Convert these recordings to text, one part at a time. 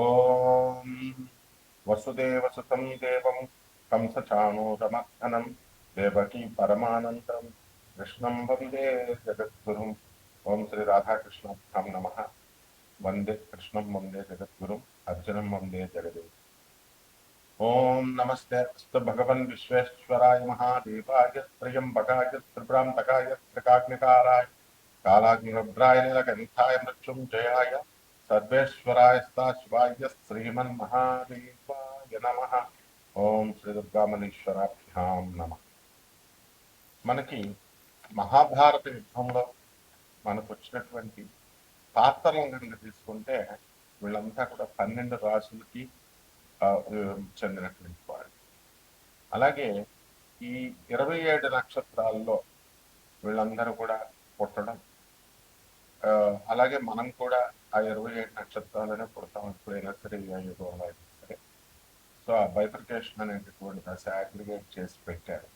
ఓం వసుదేవసుతం దేవం కంసచాణూరమర్దనం దేవకీ పరమానందం కృష్ణం వందే జగద్గురుం. ఓం శ్రీ రాధాకృష్ణాభ్యాం నమ. వందే కృష్ణం వందే జగద్గురుం అర్జునం వందే జగదేవ్. ఓం నమస్తే అస్తు భగవన్ విశ్వేశ్వరాయ మహాదేవాయ త్రయంబకాయ త్రిపురాంతకాయ త్రికాగ్నికారాయ కాలాగ్నిరుద్రాయ నీలకంఠాయ మృత్యుంజయాయ సర్వేశ్వరాయ శివాయ శ్రీమన్మహాదేవాయ నమ. ఓం శ్రీ దుర్గామణీశ్వరాభ్యాం నమ. మనకి మహాభారత యుద్ధంలో మనకు వచ్చినటువంటి పాత్రలను కనుక తీసుకుంటే వీళ్ళంతా కూడా 12 రాసులకి చెందినటువంటి వాడు. అలాగే ఈ 27 నక్షత్రాల్లో వీళ్ళందరూ కూడా పుట్టడం, అలాగే మనం కూడా ఆ 27 నక్షత్రాలనే పుడతాం ఎప్పుడైనా సరే, ఏ యుగంలో అయినా సరే. సో ఆ బైఫర్కేషన్ అనేటటువంటి దశ అగ్రిగేట్ చేసి పెట్టారు.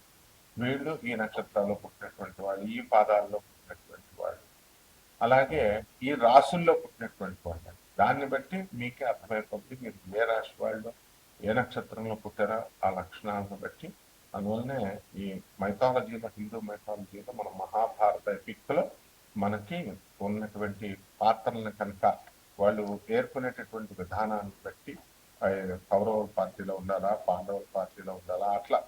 వీళ్ళు ఈ నక్షత్రాల్లో పుట్టినటువంటి వాళ్ళు, ఈ పాదాల్లో పుట్టినటువంటి వాళ్ళు, అలాగే ఈ రాసుల్లో పుట్టినటువంటి వాళ్ళు. దాన్ని బట్టి మీకే అర్థమైపోతుంది మీరు ఏ రాశి వాళ్ళు ఏ నక్షత్రంలో పుట్టారో ఆ లక్షణాలను బట్టి. అందువల్లనే ఈ మైథాలజీలో, హిందూ మైథాలజీలో మన మహాభారత ఎపిక్లో మనకి ఉన్నటువంటి పాత్రలను కనుక వాళ్ళు పేర్కొనేటటువంటి విధానాన్ని బట్టి కౌరవుల పార్టీలో ఉండాలా, పాండవుల పార్టీలో ఉండాలా, అట్లా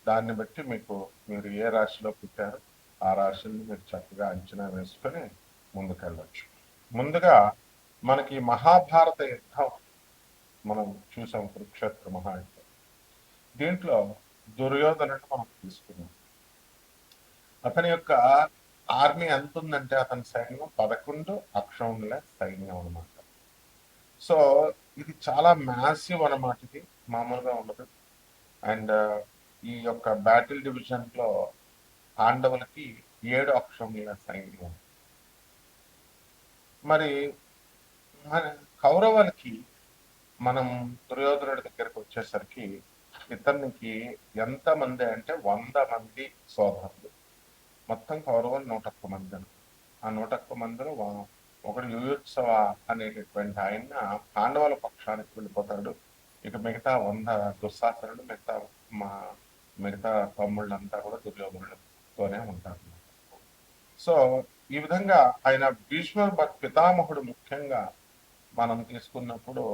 దాన్ని బట్టి మీకు మీరు ఏ రాశిలో పుట్టారో ఆ రాశిని మీరు చక్కగా అంచనా వేసుకొని ముందుకెళ్ళవచ్చు. ముందుగా మనకి మహాభారత యుద్ధం మనం చూసాం, కురుక్షేత్ర మహాయుద్ధం. దీంట్లో దుర్యోధనుడు మనం తీసుకున్నాం. అతని యొక్క ఆర్మీ ఎంత ఉందంటే అతని సైన్యం 11 అక్షౌహిణుల సైన్యం అనమాట. సో ఇది చాలా మ్యాసివ్ అనమాట. ఇది మామూలుగా ఉండదు. అండ్ ఈ యొక్క బ్యాటిల్ డివిజన్ లో పాండవులకి 7 అక్షౌహిణుల సైన్యం. మరి కౌరవులకి మనం దుర్యోధనుడి దగ్గరకు వచ్చేసరికి ఇతనికి ఎంతమంది అంటే 100 మంది సోదరులు. మొత్తం కౌరవులు 101 మంది. ఆ 101 మందిలో ఒకడు యుయుత్సవ అనేటటువంటి ఆయన పాండవుల పక్షానికి వెళ్ళిపోతాడు. ఇక మిగతా 100 దుశ్శాసనుడు, మిగతా తమ్ముళ్ళంతా కూడా దుర్యోధనుడితోనే ఉంటారు. సో ఈ విధంగా ఆయన భీష్మ పితామహుడు ముఖ్యంగా మనం తీసుకున్నప్పుడు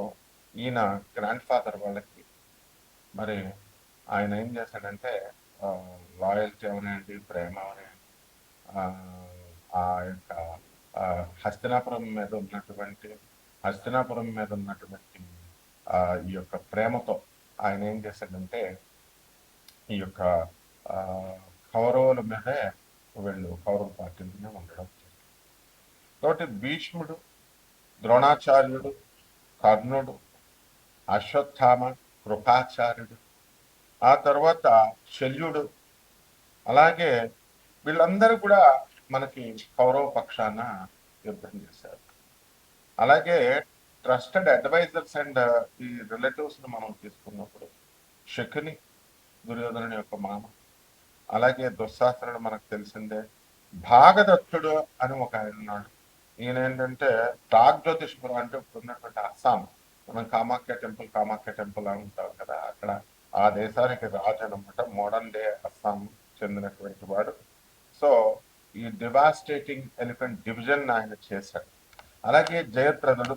ఈయన గ్రాండ్ ఫాదర్ వాళ్ళకి. మరి ఆయన ఏం చేశాడంటే లాయల్టీ అవనండి, ప్రేమ అవనండి, ఆ యొక్క హస్తినాపురం మీద ఉన్నటువంటి ఈ యొక్క ప్రేమతో ఆయన ఏం చేశాడంటే ఈ యొక్క కౌరవుల మీదే కౌరవ పార్టీలోనే ఉండడం జరిగింది. కాబట్టి భీష్ముడు, ద్రోణాచార్యుడు, కర్ణుడు, అశ్వత్థామ, కృపాచార్యుడు, ఆ తర్వాత శల్యుడు, అలాగే వీళ్ళందరూ కూడా మనకి కౌరవ పక్షాన యుద్ధం చేశారు. అలాగే ట్రస్టెడ్ అడ్వైజర్స్ అండ్ ఈ రిలేటివ్స్ ను మనం తీసుకున్నప్పుడు శకుని, దుర్యోధనుని యొక్క మామ, అలాగే దుశ్శాసనుడు మనకు తెలిసిందే. భాగదత్తుడు అని ఒక ఆయన ఉన్నాడు. ఈయన ఏంటంటే ప్రాగ్జ్యోతిష్పురం అంటే ఇప్పుడు ఉన్నటువంటి అస్సాం, మనం కామాఖ్య టెంపుల్ అని ఉంటాం కదా, అక్కడ ఆ దేశానికి రాజు అనమాట. మోడర్న్ డే అస్సాం చెందినటువంటి వాడు. సో ఈ డివాస్టేటింగ్ ఎలిఫెంట్ డివిజన్ ఆయన చేశాడు. అలాగే జయద్రథుడు,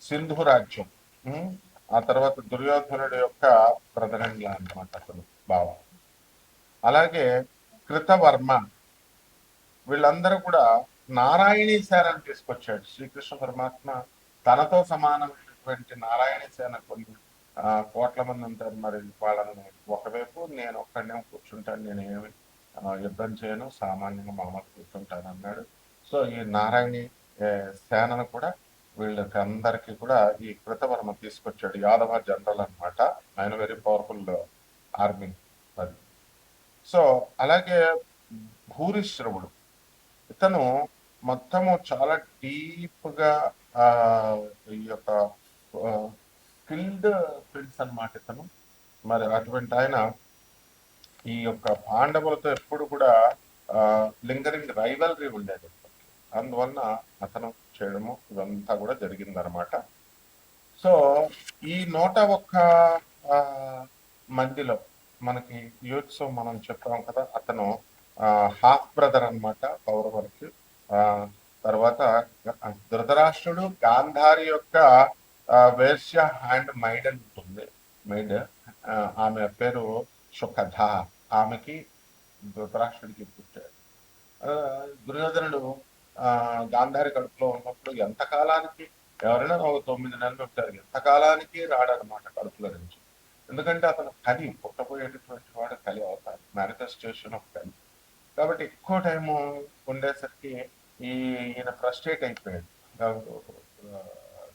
సింధు రాజ్యం, ఆ తర్వాత దుర్యోధనుడు యొక్క ప్రధానంగా అనమాట అతను బావ. అలాగే కృతవర్మ, వీళ్ళందరూ కూడా నారాయణీ సేనని తీసుకొచ్చాడు శ్రీకృష్ణ పరమాత్మ. తనతో సమానమైనటువంటి నారాయణీ సేన కొన్ని కోట్ల మంది ఉంటారు. మరి వాళ్ళని ఒకవైపు నేను ఒక్కడనే కూర్చుంటాను, నేనేమి యుద్ధం చేయను, సామాన్యంగా మామూలు కూర్చుంటాను అన్నాడు. సో ఈ నారాయణి సేనను కూడా వీళ్ళకి అందరికీ కూడా ఈ కృతవర్మ తీసుకొచ్చాడు. యాదవ జనరల్ అనమాట. ఆయన వెరీ పవర్ఫుల్ ఆర్మీ అది. సో అలాగే భూరిశ్రవుడు, ఇతను మొత్తము చాలా డీప్ గా ఈ యొక్క స్కిల్డ్ ప్రిన్స్ అనమాట ఇతను. మరి అటువంటి ఆయన ఈ యొక్క పాండవులతో ఎప్పుడు కూడా లింగరింగ్ రైవల్రీ ఉండేది. అందువలన అతను చేయడము ఇదంతా కూడా జరిగిందనమాట. సో ఈ 101 మందిలో మనకి యూత్స్ మనం చెప్పాం కదా, అతను హాఫ్ బ్రదర్ అనమాట కౌరవులకి. ఆ తర్వాత ధృతరాష్ట్రుడు గాంధారి యొక్క వేశ్య హ్యాండ్ మైడ్ అని ఉంటుంది. మైడ్ ఆమె పేరు సుఖధ. ఆమెకి ధృతరాష్ట్రుడికి పుట్టాడు. దుర్యోధనుడు గాంధారి కడుపులో ఉన్నప్పుడు ఎంతకాలానికి, ఎవరైనా ఒక 9 నెలలు ఉంటారు, ఎంతకాలానికి రాడనమాట కడుపులో నుంచి. ఎందుకంటే అతను కలి, పుట్టబోయేటటువంటి వాడు కలి అవుతారు, మేనిఫెస్టేషన్ ఆఫ్ కలి. కాబట్టి ఎక్కువ టైము ఉండేసరికి ఈయన ఫ్రస్ట్రేట్ అయిపోయాడు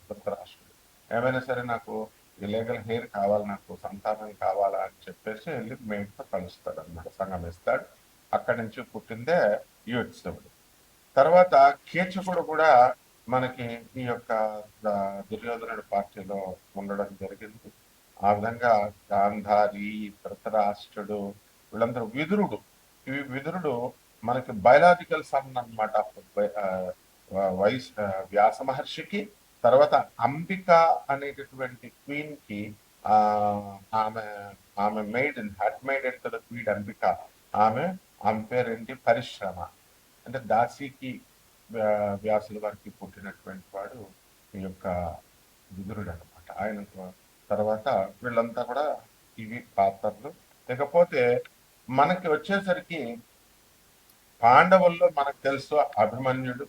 ధృతరాష్ట్రుడు. ఏమైనా సరే నాకు ఇలీగల్ హెయిర్ కావాలి, నాకు సంతానం కావాలా అని చెప్పేసి వెళ్ళి మేడ్తో కలుస్తాడు అనమాట, సంగమిస్తాడు. అక్కడి నుంచి పుట్టిందే యుయుత్సుడు. తర్వాత కీచకుడు కూడా మనకి ఈ యొక్క దుర్యోధనుడి పార్టీలో ఉండడం జరిగింది. ఆ విధంగా గాంధారి, ధృతరాష్ట్రుడు, వీళ్ళందరూ విదురుడు. ఈ విదురుడు మనకి బయలాజికల్ సన్ అనమాట వ్యాస మహర్షికి. తర్వాత అంబిక అనేటటువంటి క్వీన్ కి ఆమె ఆమె maid had maid enter the queen Ambika. ఆమె పేరేంటి, పరిశ్రమ. అంటే దాసికి వ్యాసుల వారికి పుట్టినటువంటి వాడు ఈ యొక్క విదురుడు అనమాట. ఆయన తర్వాత వీళ్ళంతా కూడా ఇవి పాత్రలు. ఇకపోతే మనకి వచ్చేసరికి పాండవుల్లో మనకు తెలుసు అభిమన్యుడు.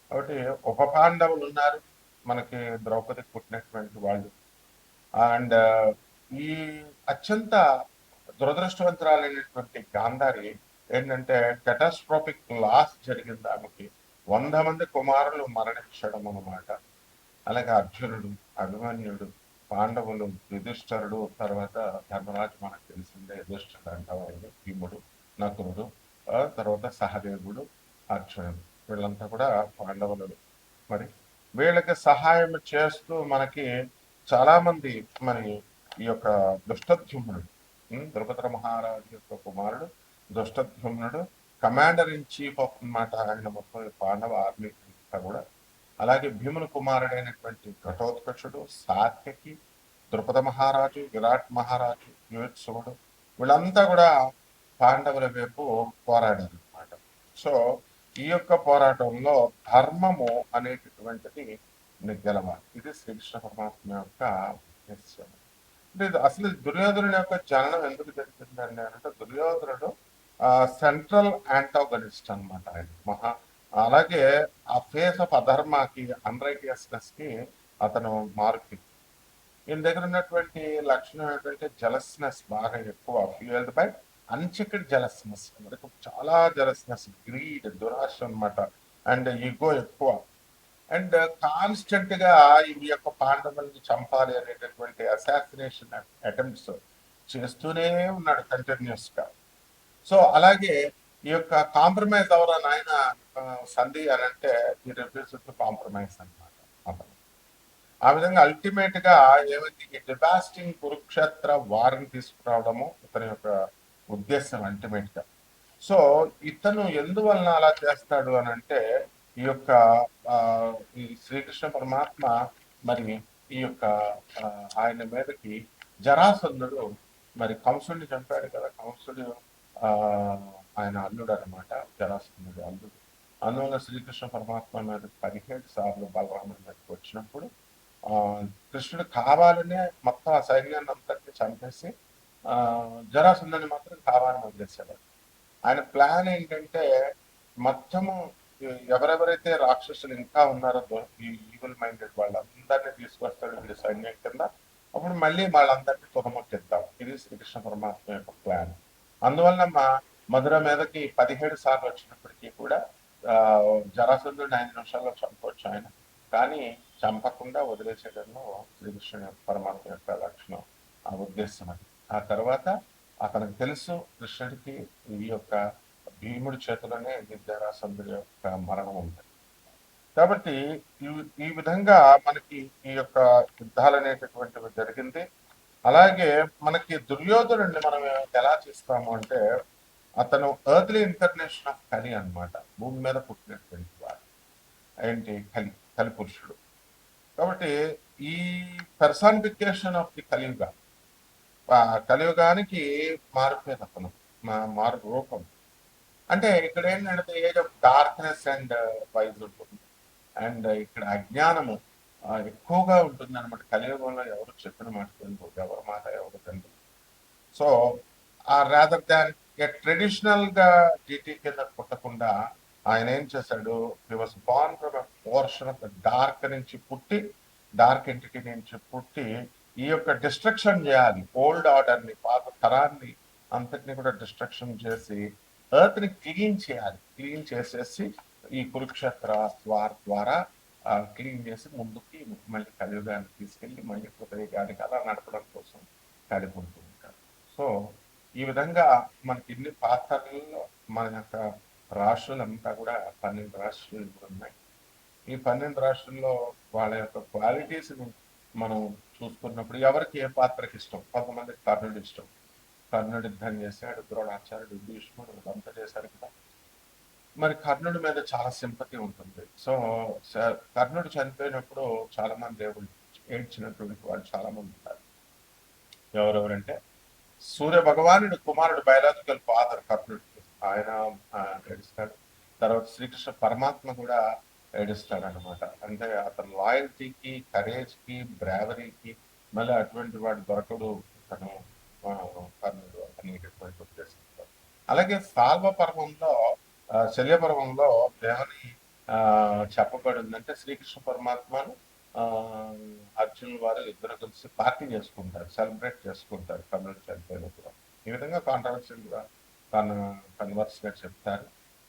కాబట్టి ఉప పాండవులు ఉన్నారు మనకి, ద్రౌపదికి పుట్టినటువంటి వాళ్ళు. అండ్ ఈ అత్యంత దురదృష్టవంతురాలైనటువంటి గాంధారి ఏంటంటే కెటాస్ట్రోఫిక్ లాస్ జరిగింది ఆమెకి. 100 మంది కుమారులు మరణించడం అన్నమాట. అలాగే అర్జునుడు, అభిమన్యుడు, పాండవులు, యుధిష్ఠరుడు, తర్వాత ధర్మరాజు మనకు తెలిసిందే, యుధిష్ఠరుడు అంటారు, భీముడు, నకులుడు, తర్వాత సహదేవుడు, అర్జునుడు, వీళ్ళంతా కూడా పాండవులు. మరి వీళ్ళకి సహాయం చేస్తూ మనకి చాలా మంది, మరి ఈ యొక్క దుష్టద్యుమ్నుడు, ద్రుపద మహారాజు యొక్క కుమారుడు దుష్టద్యుమ్నుడు, కమాండర్ ఇన్ చీఫ్ ఆఫ్ అన్నమాట ఆయన మొత్తం పాండవ ఆర్మీ కూడా. అలాగే భీముని కుమారుడైనటువంటి ఘటోత్కచుడు, సాత్యకి, ద్రుపద మహారాజు, విరాట్ మహారాజు, యుయుత్సువుడు, వీళ్ళంతా కూడా పాండవుల వైపు పోరాడారు అనమాట. సో ఈ యొక్క పోరాటంలో ధర్మము అనేటటువంటిది గెలవాలి. ఇది శ్రీకృష్ణ పరమాత్మ యొక్క ఉద్దేశ్యం. అంటే అసలు దుర్యోధనుడి యొక్క జననం ఎందుకు జరిగిందండి అంటే, దుర్యోధనుడు సెంట్రల్ యాంటాగనిస్ట్ అనమాట ఆయన. అలాగే ఆ ఫేస్ ఆఫ్ అధర్మకి, అన్రైటియస్నెస్ కి అతను మార్పు. ఈయన దగ్గర ఉన్నటువంటి లక్షణం ఏంటంటే జలస్నెస్ బాగా ఎక్కువ, ఫ్యూయల్డ్ బై అన్చెక్డ్ జలస్నెస్. మనకు చాలా జలస్నెస్, గ్రీడ్, దురాశ అనమాట, అండ్ ఈగో ఎక్కువ. అండ్ కాన్స్టెంట్ గా ఈ యొక్క పాండవుల్ని చంపాలి అనేటటువంటి అసాసినేషన్ అటెంప్ట్స్ చేస్తూనే ఉన్నాడు కంటిన్యూస్ గా. సో అలాగే ఈ యొక్క కాంప్రమైజ్ అవరా నాయన సంధి అని అంటే ఈ రిఫ్యూజ్ టు కాంప్రమైజ్ అనమాట అతను. ఆ విధంగా అల్టిమేట్ గా ఏమైంది, ఈ డివాస్టింగ్ కురుక్షేత్ర వారిని తీసుకురావడము ఇతని యొక్క ఉద్దేశం అల్టిమేట్ గా. సో ఇతను ఎందువలన అలా చేస్తాడు అని అంటే, ఈ యొక్క ఈ శ్రీకృష్ణ పరమాత్మ మరి ఈ యొక్క ఆయన మీదకి జరాసంధుడు మరి కంసుడిని చంపాడు కదా, కంసుడు ఆయన అల్లుడు అనమాట, జరాసంధుడు అల్లుడు. అందువల్ల శ్రీకృష్ణ పరమాత్మ మీద 17 సార్లు బలరాముడి మీదకి వచ్చినప్పుడు కృష్ణుడు కావాలనే మొత్తం ఆ సైన్యాన్ని అంతటిని చంపేసి జరాసంధుని మాత్రం కావాలని వదిలేశాడు. ఆయన ప్లాన్ ఏంటంటే, మొత్తము ఎవరెవరైతే రాక్షసులు ఇంకా ఉన్నారో ఈవిల్ మైండెడ్ వాళ్ళందరినీ తీసుకొస్తాడు వీడి సైన్యం కింద. అప్పుడు మళ్ళీ వాళ్ళందరినీ తుదముట్టిద్దాం. ఇది శ్రీకృష్ణ పరమాత్మ యొక్క ప్లాన్. అందువల్ల మధుర మీదకి 17 సార్లు వచ్చినప్పటికీ కూడా జరాసంధుడిని 5 నిమిషాల్లో చంపవచ్చు ఆయన, కానీ చంపకుండా వదిలేసేయడంలో శ్రీకృష్ణ పరమాత్మ యొక్క లక్షణం, ఆ ఉద్దేశం అది. ఆ తర్వాత అతనికి తెలుసు కృష్ణుడికి ఈ యొక్క భీముడి చేతిలోనే జరాసంధుడి యొక్క మరణం ఉంది. కాబట్టి ఈ విధంగా మనకి ఈ యొక్క యుద్ధాలు అనేటటువంటివి జరిగింది. అలాగే మనకి దుర్యోధనుడిని మనం ఎలా చేస్తాము అంటే, అతను ఎర్త్లీ ఇంటర్నేషన్ ఆఫ్ కలి అనమాట, భూమి మీద పుట్టినటువంటి వాడు ఏంటి, కలి పురుషుడు. కాబట్టి ఈ పర్సానిఫికేషన్ ఆఫ్ ది కలియుగ, కలియుగానికి మారిపోయింది అతను, మారు రూపం. అంటే ఇక్కడ ఏంటంటే age of darkness and wise ఉంటుంది, అండ్ ఇక్కడ అజ్ఞానము ఎక్కువగా ఉంటుంది అనమాట. కలియుగంలో ఎవరు చెప్పిన మాట వినరు, ఎవరి మాట ఎవరు వినరు. సో రాదర్ దాన్ ట్రెడిషనల్ గా జీటీ కింద పుట్టకుండా ఆయన ఏం చేశాడు, he was born from a portion of the dark నుంచి పుట్టి, డార్క్ ఎంటిటీ నుంచి పుట్టి ఈ యొక్క డిస్ట్రక్షన్ చేయాలి, ఓల్డ్ ఆర్డర్ ని, పాత తరాన్ని అంతటిని కూడా డిస్ట్రక్షన్ చేసి ఎర్త్ ని క్లీన్ చేయాలి. క్లీన్ చేసేసి ఈ కురుక్షేత్ర వార్ ద్వారా క్లీన్ చేసి ముందుకి మళ్ళీ కలియుగాన్ని తీసుకెళ్లి మళ్ళీ కృతయుగానికి అలా నడపడం కోసం కడిపుంటూ ఉంటారు. సో ఈ విధంగా మనకి ఇన్ని పాత్రలలో మన యొక్క రాష్ట్రాలంతా కూడా 12 రాష్ట్రాలు ఉన్నాయి. ఈ 12 రాష్ట్రాల్లో వాళ్ళ యొక్క క్వాలిటీస్ని మనం చూసుకున్నప్పుడు ఎవరికి ఏ పాత్రకి ఇష్టం, కొంతమంది కర్ణుడు ఇష్టం, కర్ణుడు యుద్ధం చేశాడు, ద్రోణాచార్యుడు, భీష్ముడు అంతా చేశారు కదా, మరి కర్ణుడి మీద చాలా సింపతి ఉంటుంది. సో కర్ణుడు చనిపోయినప్పుడు చాలా మంది దేవుళ్ళు ఏడ్చినటువంటి వాళ్ళు చాలా మంది ఉంటారు. ఎవరెవరంటే సూర్య భగవానుడు కుమారుడు, బయలాజికల్ ఫాదర్ కర్ణుడికి, ఆయన ఏడుస్తాడు. తర్వాత శ్రీకృష్ణ పరమాత్మ కూడా ఏడుస్తాడు అనమాట. అంటే అతని లాయల్టీకి, కరేజ్కి, బ్రావరీకి మళ్ళీ అటువంటి వాడు దొరకడు తను కర్ణుడు అనేటటువంటి ఉద్దేశంతో. అలాగే సాల్వ పర్వంలో, శల్యపర్వంలో ఏమని చెప్పబడిందంటే శ్రీకృష్ణ పరమాత్మను అర్జునుల వారు ఇద్దరు కలిసి పార్టీ చేసుకుంటారు, సెలబ్రేట్ చేసుకుంటారు కర్ణుడు చనిపోయినప్పుడు. ఈ విధంగా కాంట్రవర్షియల్ గా కన్వర్స్ గా చెప్తారు.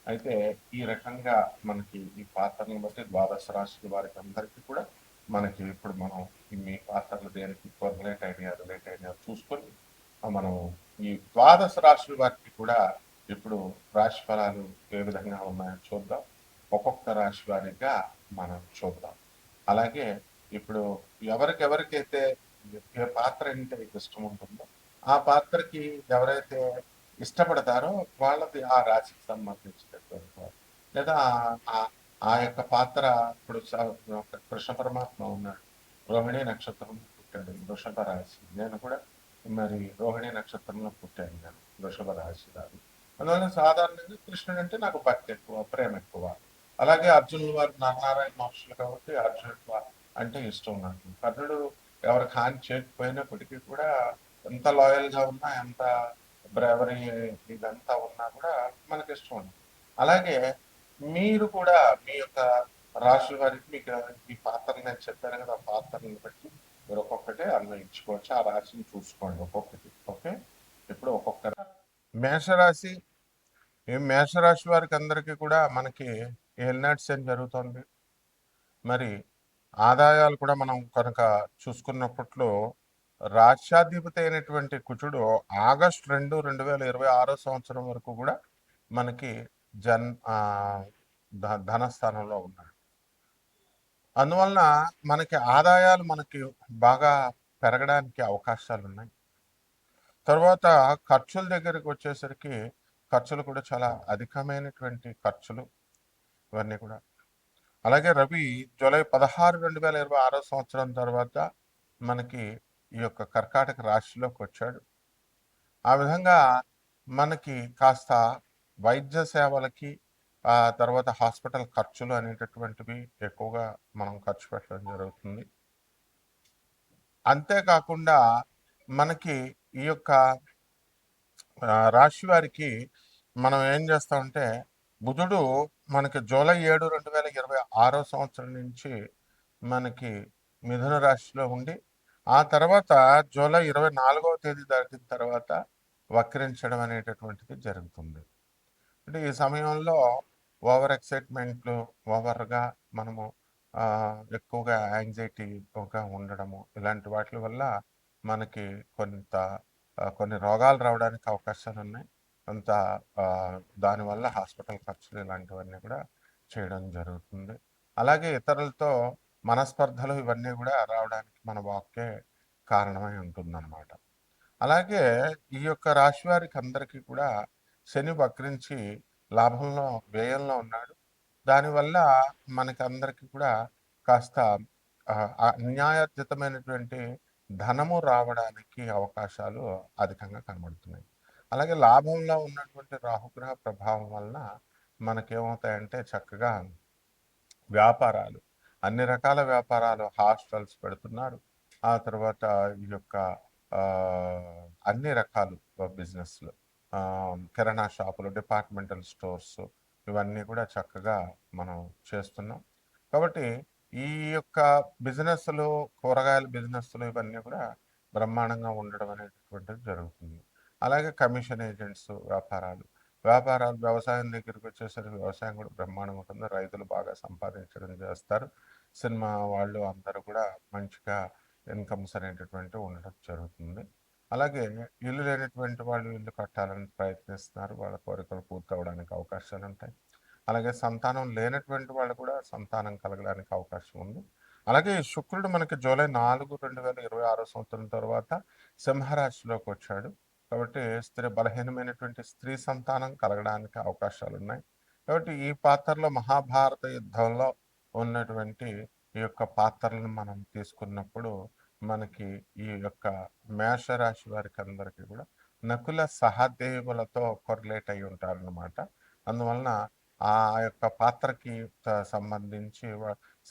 అయితే ఈ రకంగా మనకి ఈ పాత్రలను బట్టి ద్వాదశ రాశుల వారికి అందరికీ కూడా మనకి ఇప్పుడు మనం మీ పాత్రలు దేనికి రిలేట్ అయినా చూసుకొని మనం ఈ ద్వాదశ రాశుల వారికి కూడా ఇప్పుడు రాశి ఫలాలు ఏ విధంగా ఉన్నాయో చూద్దాం. ఒక్కొక్క రాశి వారిగా మనం చూద్దాం. అలాగే ఇప్పుడు ఎవరికైతే ఏ పాత్ర అంటే ఇష్టం ఉంటుందో ఆ పాత్రకి ఎవరైతే ఇష్టపడతారో వాళ్ళది ఆ రాశికి సంబంధించినటువంటి, లేదా ఆ యొక్క పాత్ర, ఇప్పుడు కృష్ణ పరమాత్మ ఉన్నాడు, రోహిణి నక్షత్రం పుట్టాడు, వృషభ రాశి. నేను కూడా మరి రోహిణి నక్షత్రంలో పుట్టాను, నేను వృషభ రాశి రాదు. అందువల్ల సాధారణంగా కృష్ణుడు అంటే నాకు భక్తి ఎక్కువ, ప్రేమ ఎక్కువ. అలాగే అర్జునుల వారు నారాయణ మహర్షులు కాబట్టి అర్జునుడు అంటే ఇష్టం నాకు. కర్ణుడు ఎవరికి హాని చేయకపోయినప్పటికీ కూడా ఎంత లాయల్ గా ఉన్నా, ఎంత బ్రేవరీ ఇదంతా ఉన్నా కూడా మనకి ఇష్టం ఉంది. అలాగే మీరు కూడా మీ యొక్క రాశుల వారికి మీకు ఈ పాత్రలు నేను చెప్పాను కదా, ఆ పాత్రలను బట్టి మీరు ఒక్కొక్కటి అన్వయించుకోవచ్చు. ఆ రాశిని చూసుకోండి ఒక్కొక్కటి. ఓకే, ఇప్పుడు ఒక్కొక్క మేషరాశి, ఈ మేషరాశి వారికి అందరికీ కూడా మనకి ఏలినాటి శని జరుగుతుంది. మరి ఆదాయాలు కూడా మనం కనుక చూసుకున్నప్పట్లో రాష్ట్రాధిపతి అయినటువంటి కుజుడు ఆగస్టు 2, 2026 సంవత్సరం వరకు కూడా మనకి ధనస్థానంలో ఉన్నాడు. అందువలన మనకి ఆదాయాలు మనకి బాగా పెరగడానికి అవకాశాలు ఉన్నాయి. తర్వాత ఖర్చుల దగ్గరికి వచ్చేసరికి ఖర్చులు కూడా చాలా అధికమైనటువంటి ఖర్చులు ఇవన్నీ కూడా. అలాగే రవి జూలై 16, 2026 సంవత్సరం తర్వాత మనకి ఈ యొక్క కర్కాటక రాశిలోకి వచ్చాడు. ఆ విధంగా మనకి కాస్త వైద్య సేవలకి, ఆ తర్వాత హాస్పిటల్ ఖర్చులు అనేటటువంటివి ఎక్కువగా మనం ఖర్చు పెట్టడం జరుగుతుంది. అంతేకాకుండా మనకి ఈ యొక్క రాశి వారికి మనం ఏం చేస్తామంటే, బుధుడు మనకి జూలై 7, 2026 సంవత్సరం నుంచి మనకి మిథున రాశిలో ఉండి, ఆ తర్వాత జూలై 24వ తేదీ దాటిన తర్వాత వక్రించడం అనేటటువంటిది జరుగుతుంది. అంటే ఈ సమయంలో ఓవర్ ఎక్సైట్మెంట్లు, ఓవర్గా మనము ఎక్కువగా యాంగ్జైటీగా ఉండడము, ఇలాంటి వాటి వల్ల మనకి కొన్ని రోగాలు రావడానికి అవకాశాలు ఉన్నాయి. కొంత దానివల్ల హాస్పిటల్ ఖర్చులు ఇలాంటివన్నీ కూడా చేయడం జరుగుతుంది. అలాగే ఇతరులతో మనస్పర్ధలు ఇవన్నీ కూడా రావడానికి మన వాక్కే కారణమై ఉంటుందన్నమాట. అలాగే ఈ యొక్క రాశి వారికి అందరికీ కూడా శని వక్రించి వ్యయంలో ఉన్నాడు. దానివల్ల మనకి అందరికీ కూడా కాస్త అన్యాయర్జితమైనటువంటి ధనము రావడానికి అవకాశాలు అధికంగా కనబడుతున్నాయి. అలాగే లాభంలో ఉన్నటువంటి రాహుగ్రహ ప్రభావం వలన మనకేమవుతాయంటే చక్కగా వ్యాపారాలు, అన్ని రకాల వ్యాపారాలు, హాస్టల్స్ పెడుతున్నారు. ఆ తర్వాత ఈ యొక్క అన్ని రకాలు బిజినెస్లు, కిరాణా షాపులు, డిపార్ట్మెంటల్ స్టోర్స్, ఇవన్నీ కూడా చక్కగా మనం చేస్తున్నాం. కాబట్టి ఈ యొక్క బిజినెస్లు, కూరగాయల బిజినెస్లు ఇవన్నీ కూడా బ్రహ్మాండంగా ఉండడం అనేటటువంటిది జరుగుతుంది. అలాగే కమిషన్ ఏజెంట్స్ వ్యాపారాలు వ్యవసాయం దగ్గరికి వచ్చేసరికి వ్యవసాయం కూడా బ్రహ్మాండంగా ఉంటుంది. రైతులు బాగా సంపాదించడం చేస్తారు. సినిమా వాళ్ళు అందరూ కూడా మంచిగా ఇన్కమ్స్ అనేటటువంటివి ఉండడం జరుగుతుంది. అలాగే ఇల్లు లేనటువంటి వాళ్ళు ఇల్లు కట్టాలని ప్రయత్నిస్తున్నారు. వాళ్ళ కోరికలు పూర్తవడానికి అవకాశాలు ఉంటాయి. అలాగే సంతానం లేనటువంటి వాళ్ళు కూడా సంతానం కలగడానికి అవకాశం ఉంది. అలాగే శుక్రుడు మనకి జూలై 4, 2026 సంవత్సరం తర్వాత సింహరాశిలోకి వచ్చాడు. కాబట్టి బలహీనమైనటువంటి స్త్రీ సంతానం కలగడానికి అవకాశాలు ఉన్నాయి. కాబట్టి ఈ పాత్రలో మహాభారత యుద్ధంలో ఉన్నటువంటి ఈ యొక్క పాత్రలను మనం తీసుకున్నప్పుడు మనకి ఈ యొక్క మేషరాశి వారికి అందరికీ కూడా నకుల సహదేవులతో కొరిలేట్ అయి ఉంటారన్నమాట. అందువలన ఆ యొక్క పాత్రకి సంబంధించి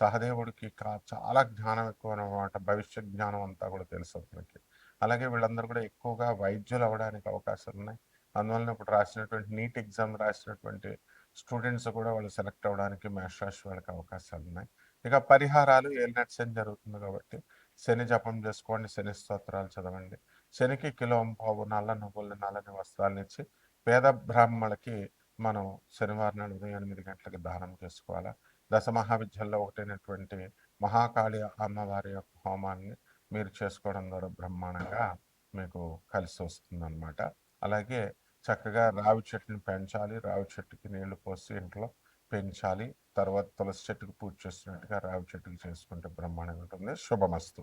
సహదేవుడికి చాలా జ్ఞానం ఎక్కువ అనమాట. భవిష్య జ్ఞానం అంతా కూడా తెలుసు అతనికి. అలాగే వీళ్ళందరూ కూడా ఎక్కువగా వైద్యులు అవ్వడానికి అవకాశాలు ఉన్నాయి. అందువలన ఇప్పుడు రాసినటువంటి నీట్ ఎగ్జామ్ రాసినటువంటి స్టూడెంట్స్ కూడా వాళ్ళు సెలెక్ట్ అవ్వడానికి మేషరాశి వాళ్ళకి అవకాశాలు ఉన్నాయి. ఇక పరిహారాలు, ఏలినాటి శని జరుగుతుంది కాబట్టి శని జపం చేసుకోండి, శని స్తోత్రాలు చదవండి. శనికి కిలోంపావు నల్ల నువ్వుల్ని, నల్లని వస్త్రాలను ఇచ్చి పేద బ్రాహ్మణులకి మనం శనివారం నాడు ఉదయం 8 గంటలకు దానం చేసుకోవాలా. దశమహావిద్యల్లో ఒకటైనటువంటి మహాకాళి అమ్మవారి యొక్క హోమాన్ని మీరు చేసుకోవడం ద్వారా బ్రహ్మాండంగా మీకు కలిసి వస్తుందన్నమాట. అలాగే చక్కగా రావి చెట్టుని పెంచాలి. రావి చెట్టుకి నీళ్లు పోసి ఇంట్లో పెంచాలి. తర్వాత తులసి చెట్టుకు పూజ చేస్తున్నట్టుగా రావి చెట్టుకు చేసుకుంటే బ్రహ్మాండంగా ఉంటుంది. శుభమస్తు.